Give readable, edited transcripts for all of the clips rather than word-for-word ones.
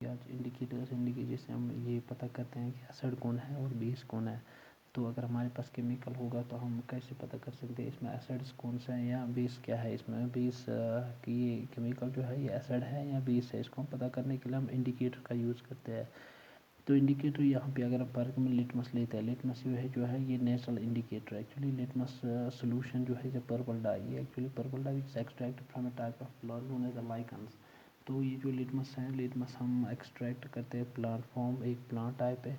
आज इंडिकेटर्स जैसे हम ये पता करते हैं कि एसिड कौन है और बेस कौन है। तो अगर हमारे पास केमिकल होगा तो हम कैसे पता कर सकते हैं इसमें एसिड्स कौन सा है या बेस क्या है। इसमें बेस कि ये केमिकल जो है ये एसिड है या बेस है, इसको हम पता करने के लिए हम इंडिकेटर का यूज़ करते हैं। तो इंडिकेटर यहाँ पे अगर हम पार्क में लिटमस लेते हैं, लिटमस जो है ये नेचुरल इंडिकेटर है। एक्चुअली लिटमस सोल्यूशन जो है पर्पल डाई, ये actually purple dye is extract from a type of blood known as a lichens. तो ये जो लिटमस है, लिटमस हम एक्सट्रैक्ट करते हैं प्लांट फॉर्म, एक प्लांट टाइप है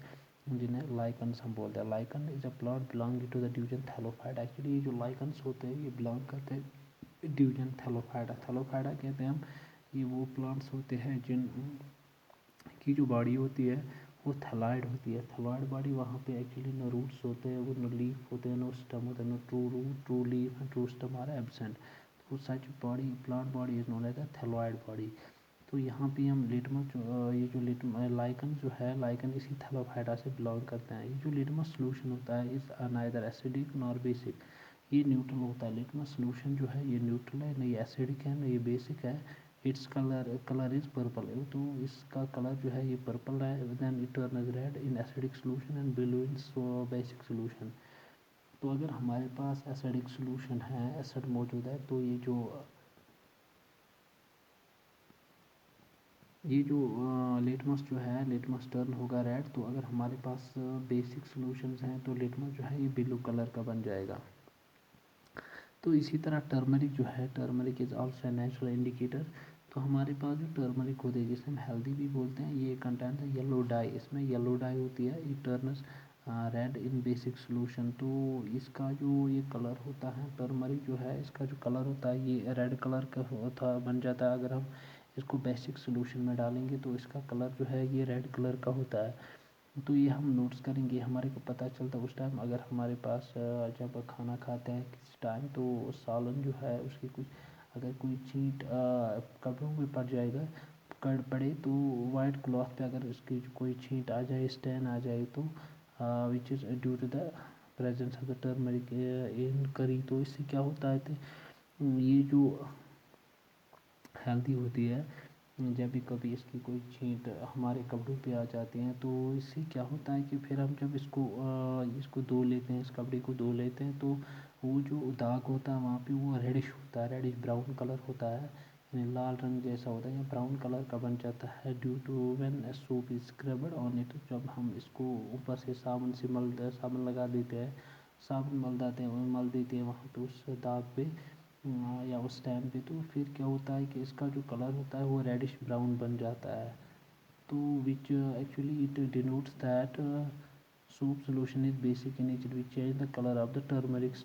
जिन्हें लाइकन्स हम बोलते हैं। Lichen is a plant belonging to the division Thallophyta. Actually ये जो लाइकन्स होते हैं ये बिलोंग करते हैं ड्यूजन थैलोफाइटा। थैलोफाइटा कहते हैं हम, ये वो प्लांट्स होते हैं जिन की जो बॉडी होती है वो थैलॉइड होती है। थैलॉइड बॉडी, वहाँ पे एक्चुअली न रूट्स होते हैं, वो न लीफ होते हैं, न स्टम होते हैं, no true root, true leaf and true stem are absent. तो such body, plant body is known as a thalloid body. तो यहाँ पे हम लिटमस ये जो लाइकन जो है, लाइकन इसी थैलोफाइटा से बिलोंग करते हैं। ये जो लिटमस सोल्यूशन होता है इस नाइदर एसिडिक नॉर बेसिक, ये न्यूट्रल होता है। लिटमस सोल्यूशन जो है ये न्यूट्रल है, न ये एसिडिक है न ये बेसिक है। Its colour is purple. तो इसका कलर जो है ये पर्पल है। Then it turn red in acidic solution and blue in basic solution. तो अगर हमारे पास एसिडिक सोल्यूशन है, एसिड मौजूद है, तो ये जो लिटमस जो है, लिटमस टर्न होगा रेड। तो अगर हमारे पास बेसिक सोल्यूशंस हैं तो लिटमस जो है ये ब्लू कलर का बन जाएगा। तो इसी तरह टर्मरिक जो है, turmeric is also a natural indicator. तो हमारे पास जो टर्मरिक होते हैं जिसे हम हेल्दी भी बोलते हैं, ये कंटेंट है येलो डाई। इसमें येलो डाई होती है, ये टर्नस रेड इन बेसिक सोल्यूशन। तो इसका जो ये कलर होता है टर्मरिक जो है, इसका जो कलर होता है ये रेड कलर का होता बन जाता है। अगर हम इसको बेसिक सोल्यूशन में डालेंगे तो इसका कलर जो है ये रेड कलर का होता है। तो ये हम नोट्स करेंगे, हमारे को पता चलता है उस टाइम अगर हमारे पास जब खाना खाते हैं किसी टाइम, तो सालन जो है उसकी कुछ अगर कोई छींट कपड़ों पे पड़ जाएगा, पड़े तो वाइट क्लॉथ पे अगर इसकी कोई छींट आ जाए, स्टेन आ जाए, तो which is due to the presence of the turmeric in curry. तो इससे क्या होता है कि ये जो हेल्दी होती है, जब भी कभी इसकी कोई छींट हमारे कपड़ों पे आ जाती हैं, तो इससे क्या होता है कि फिर हम जब इसको धो लेते हैं, इस कपड़े को धो लेते हैं, तो वो जो दाग होता है वहाँ पे वो रेडिश होता है, रेडिश ब्राउन कलर होता है, यानी लाल रंग जैसा होता है या ब्राउन कलर का बन जाता है due to when soap is scrubbed on it. जब हम इसको ऊपर से साबुन लगा देते हैं, साबुन मल देते हैं वहाँ पे उस दाग पे या उस टाइम पे, तो फिर क्या होता है कि इसका जो कलर होता है वो रेडिश ब्राउन बन जाता है। तो which actually it denotes that soap solution is basic in nature which change the color of the turmeric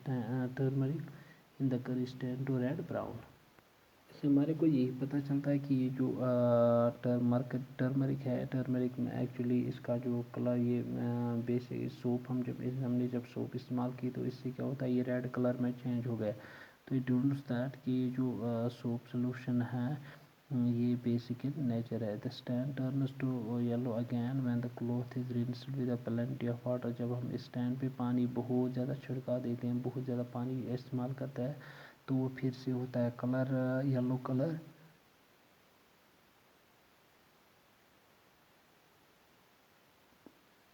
in the curry stand to red brown। इससे हमारे को यही पता चलता है कि ये जो टर्मरिक है, टर्मरिक में एक्चुअली इसका जो कलर ये बेसिक सोप हमने जब सोप इस्तेमाल की तो इससे क्या होता है ये रेड कलर में चेंज हो गया। तो इट मीन्स दैट कि जो सोप सोल्यूशन है ये बेसिक इन नेचर है। The stain turns to yellow again when the cloth is rinsed with a plenty of water. जब हम स्टैंड पे पानी बहुत ज़्यादा छिड़का देते हैं, बहुत ज़्यादा पानी इस्तेमाल करते हैं, तो वो फिर से होता है colour yellow colour.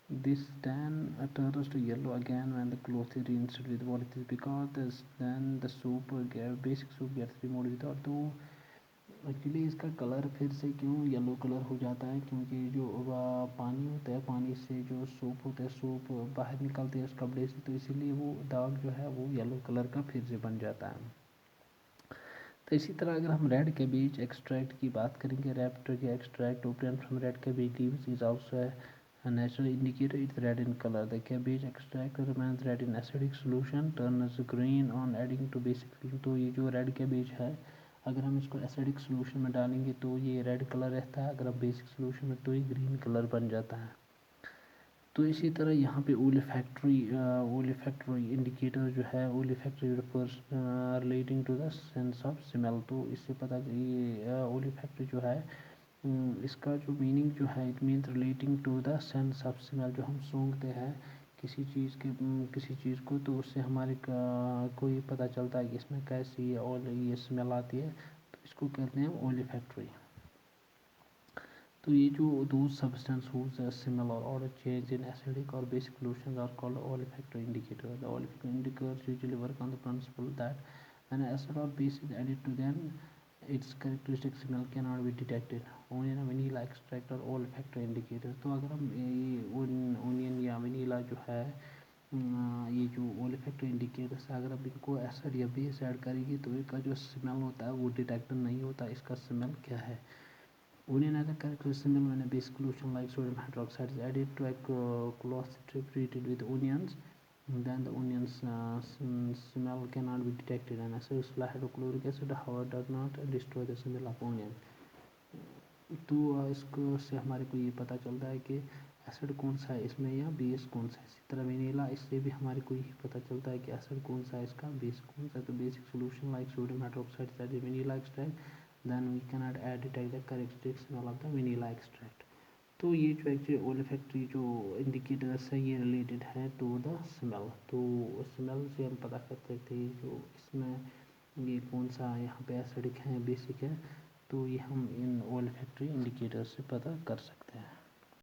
This tan turns to yellow again when the cloth is rinsed with water because then the soup basic soup gets removed without। तो एक्चुअली इसका कलर फिर से क्यों येलो कलर हो जाता है, क्योंकि जो पानी होता है, पानी से जो सूप होता है, सूप बाहर निकलते हैं उस कपड़े से, तो इसीलिए वो दाग जो है वो येलो कलर का फिर से बन जाता है। तो इसी तरह अगर हम रेड कैबेज एक्सट्रैक्ट की बात करेंगे, रेड के extract obtained from red cabbage leaves is also a natural indicator, it's red in color. The cabbage extract remains red in acidic solution, turns green on adding to basic solution। तो ये जो red cabbage है अगर हम इसको acidic solution में डालेंगे तो ये रेड कलर रहता है, अगर हम बेसिक सोल्यूशन में तो ये ग्रीन कलर बन जाता है। तो इसी तरह यहाँ पे ओलिफैक्टरी इंडिकेटर जो है, olfactory refers relating to the sense of smell. तो इससे पता ये ओलिफैक्टरी जो है इसका जो मीनिंग जो है, it means relating to the sense of smell. जो हम सूंघते हैं किसी चीज़ को, तो उससे हमारे को ये पता चलता है कि इसमें कैसी और ये स्मेल आती है, तो इसको कहते हैं ओलिफैक्टरी। तो ये जो दो substance whose smell or odor change in acidic or basic solutions are called olfactory indicator. The olfactory indicators usually work on the principle that when acid or base is added to them, its characteristic smell cannot be detected. Onion, vanilla extract और olfactory indicators. तो अगर हम ये onion या vanilla जो है ये जो olfactory indicators है, अगर आप इनको एसिड या बेस ऐड करेंगे तो इसका जो स्मेल होता है वो डिटेक्ट नहीं होता, इसका स्मेल क्या है. Onion has a characteristic smell when a basic solution like sodium hydroxide is added to a cloth strip treated with onions. Then the onions smell cannot be detected. And acidic hydrochloric acid, however, does not destroy the smell of onion. तो इसको से हमारे को ये पता चलता है कि एसिड कौन सा है इसमें या बेस कौन सा है. इसी तरह वेनिला, इससे भी हमारे को ये पता चलता है कि एसिड कौन सा है, इसका बेस कौन सा है. तो basic solution like sodium hydroxide that is vanilla extract, then we can add detect the characteristic smell of the vanilla extract. तो ये जो एक्चुअली ओलिफैक्टरी जो इंडिकेटर्स है ये रिलेटेड है टू द स्मेल. तो स्मेल से हम पता कर सकते हैं जो इसमें ये कौन सा यहाँ पे एसिडिक है बेसिक है, तो ये हम इन ओलिफैक्टरी इंडिकेटर्स से पता कर सकते हैं.